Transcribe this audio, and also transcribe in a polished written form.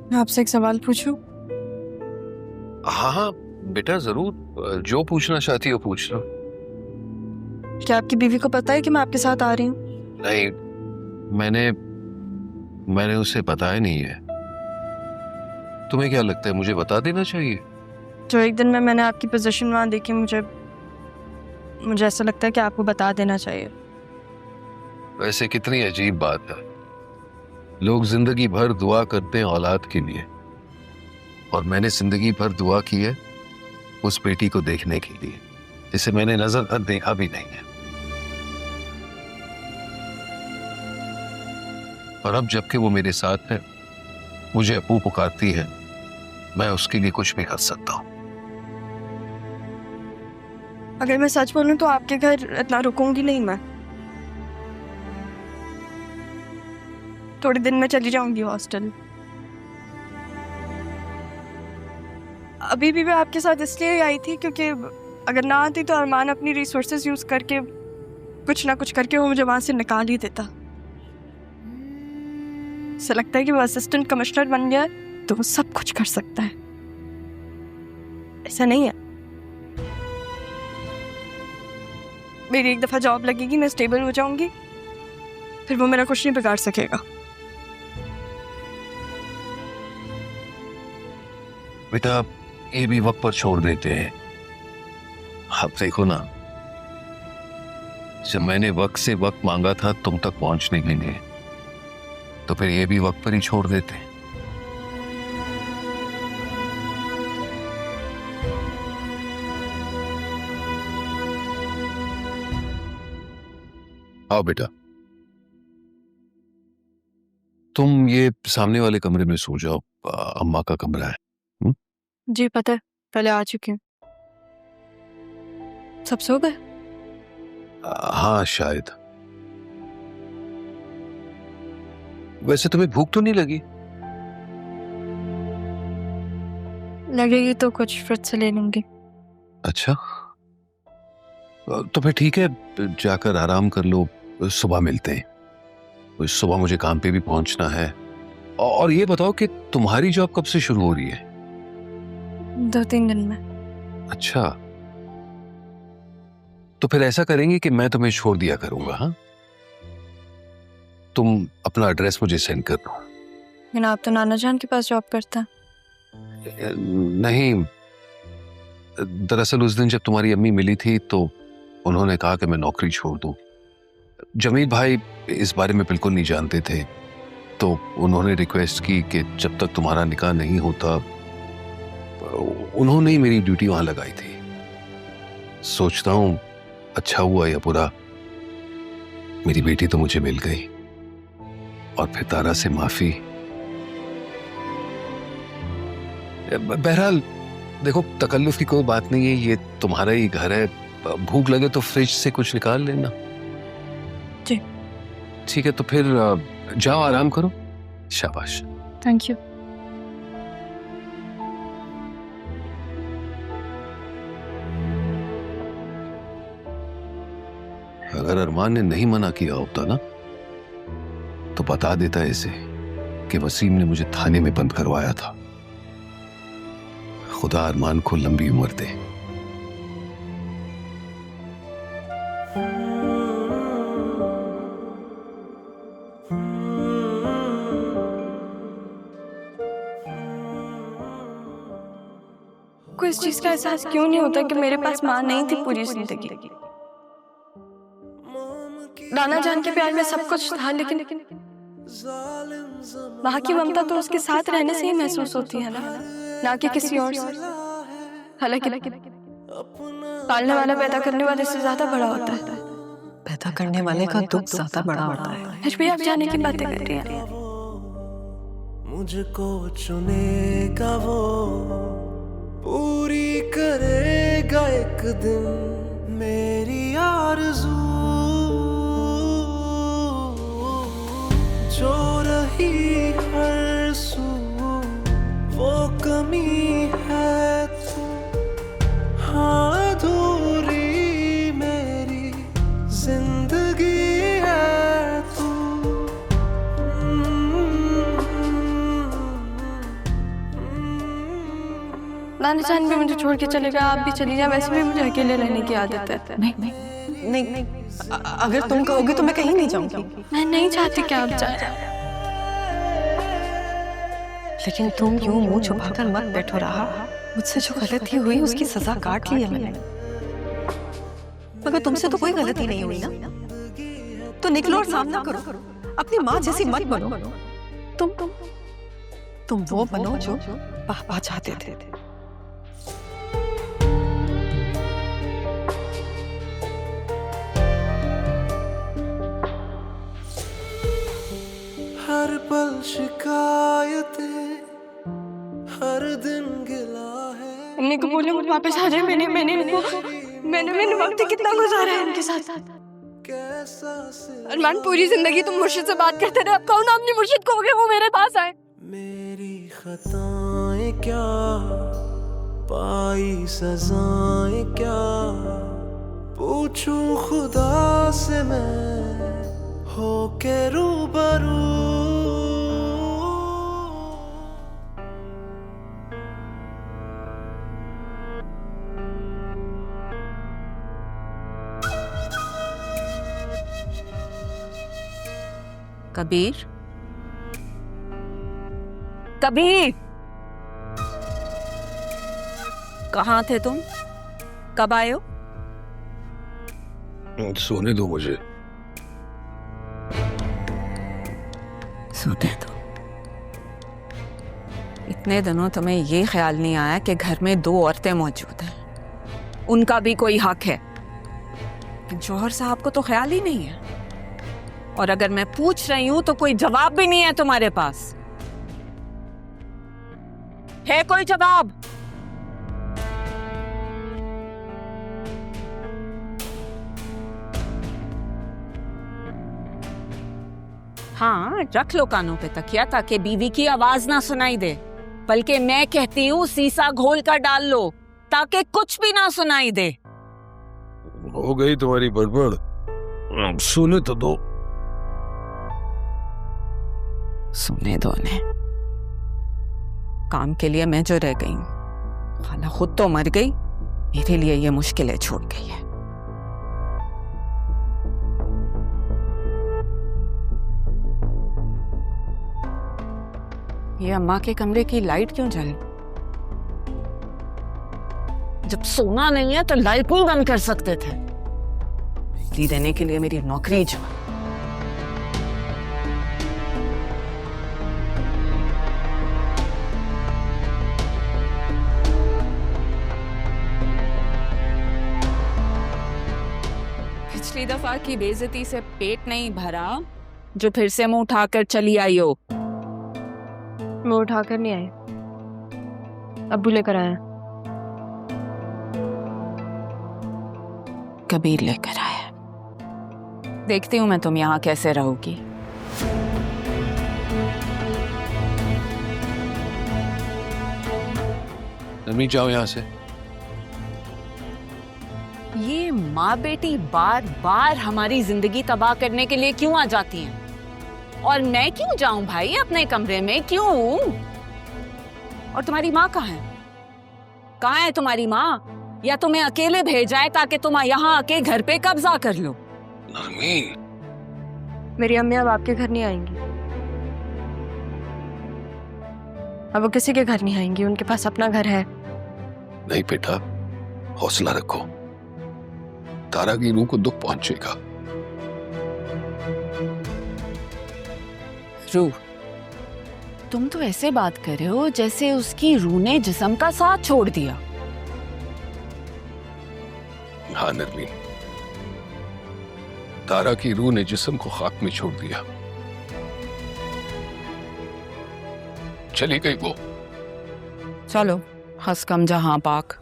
मैं आपसे एक सवाल पूछूं? हाँ हाँ बेटा, जरूर, जो पूछना चाहती हो पूछ लो। क्या आपकी बीवी को पता है कि मैं आपके साथ आ रही हूँ? नहीं, मैंने उसे बताया नहीं है। तुम्हें क्या लगता है मुझे बता देना चाहिए? जो एक दिन में मैंने आपकी पोजीशन वहां देखी, मुझे ऐसा लगता है कि आपको बता देना चाहिए। वैसे कितनी अजीब बात है, लोग जिंदगी भर दुआ करते हैं औलाद के लिए, और मैंने जिंदगी भर दुआ की है उस बेटी को देखने के लिए जिसे मैंने नजर तक देखा भी नहीं है। और अब जबकि वो मेरे साथ है, मुझे अपू पुकारती है, मैं उसके लिए कुछ भी कर सकता हूँ। अगर मैं सच बोलूं तो आपके घर इतना रुकूंगी नहीं मैं। थोड़े दिन में चली जाऊंगी हॉस्टल। अभी भी मैं आपके साथ इसलिए आई थी क्योंकि अगर ना आती तो अरमान अपनी रिसोर्सेज यूज करके कुछ ना कुछ करके वो मुझे वहां से निकाल ही देता। ऐसा लगता है कि वो असिस्टेंट कमिश्नर बन गया है तो वो सब कुछ कर सकता है। ऐसा नहीं है। मेरी एक दफा जॉब लगेगी, मैं स्टेबल हो जाऊंगी, फिर वो मेरा कुछ नहीं बिगाड़ सकेगा। बेटा, ये भी वक्त पर छोड़ देते हैं। आप देखो ना, जब मैंने वक्त से वक्त मांगा था तुम तक पहुंचने के लिए, तो फिर ये भी वक्त पर ही छोड़ देते हैं। आओ बेटा, तुम ये सामने वाले कमरे में सो जाओ, अम्मा का कमरा है। जी पता है, पहले आ चुकी हूँ। सब सो गए? हाँ शायद। वैसे तुम्हें भूख तो नहीं लगी? लगेगी तो कुछ फ्रिज से ले लूंगी। अच्छा, तो फिर ठीक है, जाकर आराम कर लो, सुबह मिलते हैं। सुबह मुझे काम पे भी पहुंचना है। और ये बताओ कि तुम्हारी जॉब कब से शुरू हो रही है? 2-3 दिन में। अच्छा, तो फिर ऐसा करेंगे कि मैं तुम्हें छोड़ दिया करूंगा। हाँ, तुम अपना एड्रेस मुझे सेंड कर दो। लेकिन आप तो नाना जान के पास जॉब करते हैं। नहीं, दरअसल उस दिन जब तुम्हारी अम्मी मिली थी तो उन्होंने कहा कि मैं नौकरी छोड़ दूं। जमील भाई इस बारे में बिल्कुल नहीं जानते थे, तो उन्होंने रिक्वेस्ट की कि जब तक तुम्हारा निकाह नहीं होता, उन्होंने ही मेरी ड्यूटी वहां लगाई थी। सोचता हूं अच्छा हुआ या बुरा, मेरी बेटी तो मुझे मिल गई, और फिर तारा से माफी। बहरहाल देखो, तकल्लुफ की कोई बात नहीं है, ये तुम्हारा ही घर है। भूख लगे तो फ्रिज से कुछ निकाल लेना। जी ठीक है, तो फिर जाओ आराम करो। शाबाश। Thank you. अगर अरमान ने नहीं मना किया होता ना, तो बता देता इसे कि वसीम ने मुझे थाने में बंद करवाया था। खुदा अरमान को लंबी उम्र दे। को इस चीज का एहसास क्यों नहीं होता कि मेरे पास माँ नहीं थी पूरी जिंदगी। नाना जान के प्यार में सब कुछ था, लेकिन माँ की ममता तो उसके साथ रहने से ही महसूस होती है ना कि किसी और से। हालांकि पालने वाला पैदा करने वाले से ज्यादा बड़ा होता है। पैदा करने वाले का दुख ज्यादा बड़ा होता है। आज भी आप जाने की बातें कर रही हैं। मुझको चुनेगा वो, पूरी करेगा एक दिन मेरी आरज़ू। जो रही हर सू वो कमी है तू, हाँ अधूरी मेरी जिंदगी है तू। नाना जान भी मुझे छोड़ के चलेगा, आप भी चली जाए, वैसे भी मुझे अकेले रहने की आदत है। नहीं, अगर तुम कहोगे तो मैं कहीं नहीं जाऊंगी। मैं नहीं चाहती कि आप जाए, लेकिन तुम यूं मुंह छुपाकर मत बैठो रहा। मुझसे जो गलती हुई उसकी सजा काट ली है मैंने, मगर तुमसे तो कोई गलती नहीं हुई ना, तो निकलो और सामना करो। अपनी माँ जैसी मत बनो। तुम वो बनो जो पापा चाहते थे। हर पल शिकायतें, हर दिन गिला है। अम्मी को बोले मुझे वापस आ जाए। मैंने वक्त कितना गुजारा है इनके साथ। अरमान पूरी जिंदगी तुम मुर्शिद से बात करते रहे, अब कहो ना अपनी मुर्शिद को कि वो मेरे पास आए। मेरी खताएं क्या, पाई सजाएं क्या, पूछूं खुदा से मैं हो के रूबरू। कबीर, कबीर, कहाँ थे तुम? कब आए हो? सोने दो मुझे। सोने दो। इतने दिनों तुम्हें ये ख्याल नहीं आया कि घर में 2 औरतें मौजूद हैं, उनका भी कोई हक है। लेकिन जौहर साहब को तो ख्याल ही नहीं है, और अगर मैं पूछ रही हूं तो कोई जवाब भी नहीं है तुम्हारे पास। है कोई जवाब? हाँ, रख लो कानों पे तकिया ताकि बीवी की आवाज ना सुनाई दे। बल्कि मैं कहती हूँ सीसा घोल कर डाल लो ताकि कुछ भी ना सुनाई दे। हो गई तुम्हारी बड़बड़, सोने तो दो। सुनने दो ने। काम के लिए मैं जो रह गई हूं, खाला खुद तो मर गई, मेरे लिए ये मुश्किलें छोड़ गई है। ये अम्मा के कमरे की लाइट क्यों जली? जब सोना नहीं है तो लाइट भी बंद कर सकते थे। बिजली देने के लिए मेरी नौकरी जो। पिछली दफा की बेइज्जती से पेट नहीं भरा जो फिर से मुंह उठाकर चली आई हो। मैं उठाकर नहीं आई, अब्बू लेकर आया। कबीर लेकर आया। देखती हूं मैं तुम यहां कैसे रहोगी। अम्मी जाओ यहां से। ये माँ बेटी बार बार हमारी जिंदगी तबाह करने के लिए क्यों आ जाती हैं? और मैं क्यों जाऊं भाई अपने कमरे में, क्यों? और तुम्हारी माँ कहाँ है? कहाँ है तुम्हारी माँ? या तुम्हें अकेले भेजा है ताकि तुम यहाँ आके घर पे कब्जा कर लो? नरमीन, मेरी अम्मी अब आपके घर नहीं आएंगी। अब वो किसी के घर नहीं आएंगी, उनके पास अपना घर है। नहीं बेटा, हौसला रखो, तारा की रूह को दुख पहुंचेगा। रूह? तुम तो ऐसे बात कर रहे हो जैसे उसकी रूह ने जिस्म का साथ छोड़ दिया। हाँ नरमीन, तारा की रूह ने जिस्म को खाक में छोड़ दिया। चली गई वो। चलो, हंस कम जहां पाक।